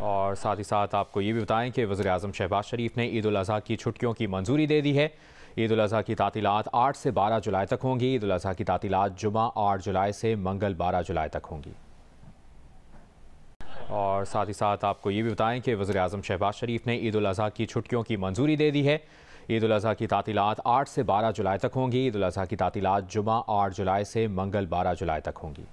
और साथ ही साथ आपको ये भी बताएं कि वज़ीर-ए-आज़म शहबाज शरीफ ने ईद उल अज़हा की छुट्टियों की मंजूरी दे दी है। ईद उल अज़हा की तातीलात 8 से 12 जुलाई तक होंगी। ईद उल अज़हा की तातीलात जुमा 8 जुलाई से मंगल 12 जुलाई तक होंगी। और साथ ही साथ आपको ये भी बताएं कि वज़ीर-ए-आज़म शहबाज शरीफ ने ईद उल अज़हा की छुट्टियों की मंजूरी दे दी है। ईद उल अज़हा की तातीलात 8 से 12 जुलाई तक होंगी। ईद उल अज़हा की तातीलात जुमा 8 जुलाई से मंगल 12 जुलाई तक होंगी।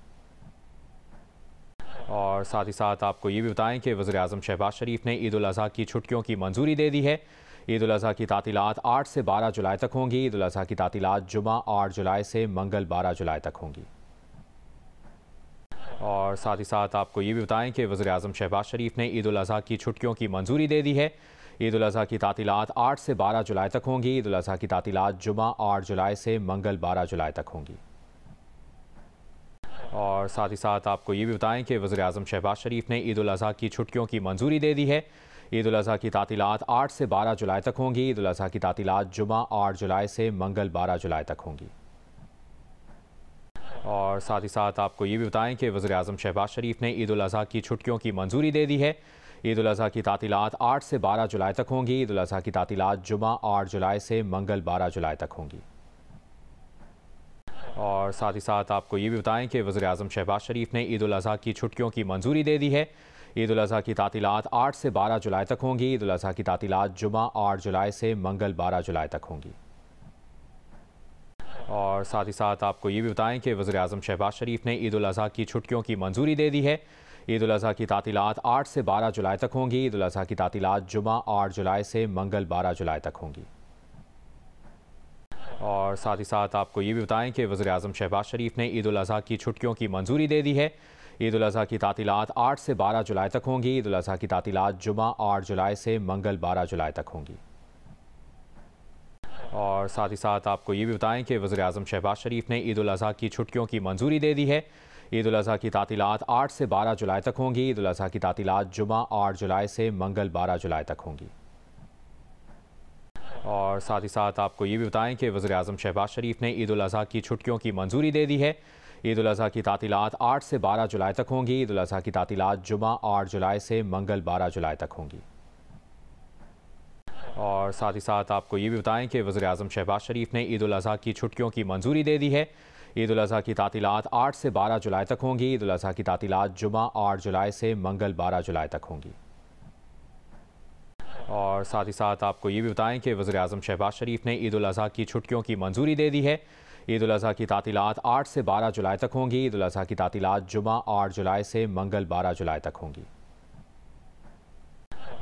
और साथ ही साथ आपको ये भी बताएं कि वज़ीर-ए-आज़म शहबाज शरीफ ने ईद उल अज़हा की छुट्टियों की मंजूरी दे दी है। ईद उल अज़हा की तातीलात 8 से 12 जुलाई तक होंगी। ईद उल अज़हा की तातीलात जुमा 8 जुलाई से मंगल 12 जुलाई तक होंगी। और साथ ही साथ आपको ये भी बताएं कि वज़ीर-ए-आज़म शहबाज शरीफ ने ईद उल अज़हा की छुट्टियों की मंजूरी दे दी है। ईद उल अज़हा की तातीलात 8 से 12 जुलाई तक होंगी। ईद उल अज़हा की तातीलात जुमा 8 जुलाई से मंगल 12 जुलाई तक होंगी। और साथ ही साथ आपको ये भी बताएं कि वज़ीर-ए-आज़म शहबाज शरीफ ने ईद उल अज़हा की छुट्टियों की मंजूरी दे दी है। ईद उल अज़हा की तातीलात 8 से 12 जुलाई तक होंगी। ईद उल अज़हा की तातीलात जुमा 8 जुलाई से मंगल 12 जुलाई तक होंगी। और साथ ही साथ आपको ये भी बताएं कि वज़ीर-ए-आज़म शहबाज शरीफ ने ईद उल अज़हा की छुट्टियों की मंजूरी दे दी है। ईद उल अज़हा की तातीलात 8 से 12 जुलाई तक होंगी। ईद उल अज़हा की तातीलात जुमा 8 जुलाई से मंगल 12 जुलाई तक होंगी। और साथ ही साथ आपको ये भी बताएं कि वज़ीर-ए-आज़म शहबाज शरीफ ने ईद उल अज़हा की छुट्टियों की मंजूरी दे दी है। ईद उल अज़हा की तातीलात 8 से 12 जुलाई तक होंगी। ईद उल अज़हा की तातीलात जुमा 8 जुलाई से मंगल 12 जुलाई तक होंगी। और साथ ही साथ आपको ये भी बताएं कि वज़ीर-ए-आज़म शहबाज शरीफ ने ईद उल अज़हा की छुट्टियों की मंजूरी दे दी है। ईद उल अज़हा की तातीलात 8 से 12 जुलाई तक होंगी। ईद उल अज़हा की तातीलात जुमा 8 जुलाई से मंगल 12 जुलाई तक होंगी। और साथ ही साथ आपको ये भी बताएं कि वज़ीर-ए-आज़म शहबाज शरीफ ने ईद उल अज़हा की छुट्टियों की मंजूरी दे दी है। ईद उल अज़हा की तातीलात 8 से 12 जुलाई तक होंगी। ईद उल अज़हा की तातीलात जुमा 8 जुलाई से मंगल 12 जुलाई तक होंगी। और साथ ही साथ आपको ये भी बताएं कि वज़ीर-ए-आज़म शहबाज शरीफ ने ईद उल अज़हा की छुट्टियों की मंजूरी दे दी है। ईद उल अज़हा की तातीलात 8 से 12 जुलाई तक होंगी। ईद उल अज़हा की तातीलात जुमा 8 जुलाई से मंगल 12 जुलाई तक होंगी। और साथ ही साथ आपको ये भी बताएं कि वज़ीर-ए-आज़म शहबाज शरीफ ने ईद उल अज़हा की छुट्टियों की मंजूरी दे दी है। ईद उल अज़हा की तातीलात 8 से 12 जुलाई तक होंगी। ईद उल अज़हा की तातीलात जुमा 8 जुलाई से मंगल 12 जुलाई तक होंगी। और साथ ही साथ आपको ये भी बताएं कि वज़ीर-ए-आज़म शहबाज शरीफ ने ईद उल अज़हा की छुट्टियों की मंजूरी दे दी है। ईद उल अज़हा की तातीलात 8 से 12 जुलाई तक होंगी। ईद उल अज़हा की तातीलात जुमा 8 जुलाई से मंगल 12 जुलाई तक होंगी। और साथ ही साथ आपको ये भी बताएं कि वज़ीर-ए-आज़म शहबाज शरीफ ने ईद उल अज़हा की छुट्टियों की मंजूरी दे दी है। ईद उल अज़हा की तातीलात 8 से 12 जुलाई तक होंगी। ईद उल अज़हा की तातीलात जुमा 8 जुलाई से मंगल 12 जुलाई तक होंगी।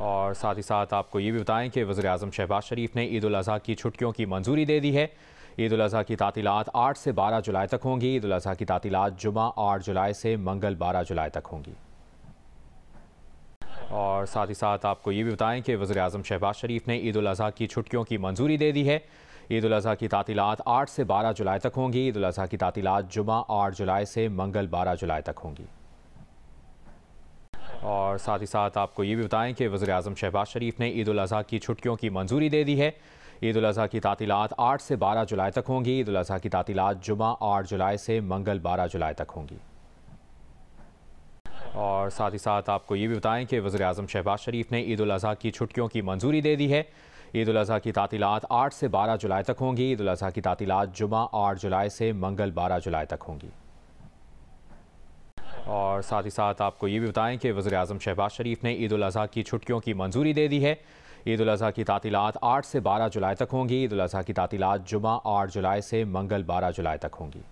और साथ ही साथ आपको ये भी बताएं कि वज़ीर-ए-आज़म शहबाज शरीफ ने ईद उल अज़हा की छुट्टियों की मंजूरी दे दी है। ईद उल अज़हा की तातीलात 8 से 12 जुलाई तक होंगी। ईद उल अज़हा की तातीलात जुमा 8 जुलाई से मंगल 12 जुलाई तक होंगी। और साथ ही साथ आपको ये भी बताएं कि वज़ीर-ए-आज़म शहबाज शरीफ ने ईद उल अज़हा की छुट्टियों की मंजूरी दे दी है। ईद उल अज़हा की तातीलात 8 से 12 जुलाई तक होंगी। ईद उल अज़हा की तातीलात जुमा 8 जुलाई से मंगल 12 जुलाई तक होंगी। और साथ ही साथ आपको ये भी बताएं कि वज़ीर-ए-आज़म शहबाज शरीफ ने ईद उल अज़हा की छुट्टियों की मंजूरी दे दी है। ईद उल अज़हा की तातीलात 8 से 12 जुलाई तक होंगी। ईद उल अज़हा की तातीलात जुमा 8 जुलाई से मंगल 12 जुलाई तक होंगी। और साथ ही साथ आपको ये भी बताएं कि वज़ीर-ए-आज़म शहबाज शरीफ ने ईद उल अज़हा की छुट्टियों की मंजूरी दे दी है। ईद उल अज़हा की तातीलात 8 से 12 जुलाई तक होंगी। ईद उल अज़हा की तातीलात जुमा 8 जुलाई से मंगल 12 जुलाई तक होंगी। और साथ ही साथ आपको ये भी बताएं कि वज़ीर-ए-आज़म शहबाज शरीफ ने ईद उल अज़हा की छुट्टियों की मंजूरी दे दी है। ईद उल अज़हा की तातीलात 8 से 12 जुलाई तक होंगी। ईद उल अज़हा की तातीलात जुमा 8 जुलाई से मंगल 12 जुलाई तक होंगी।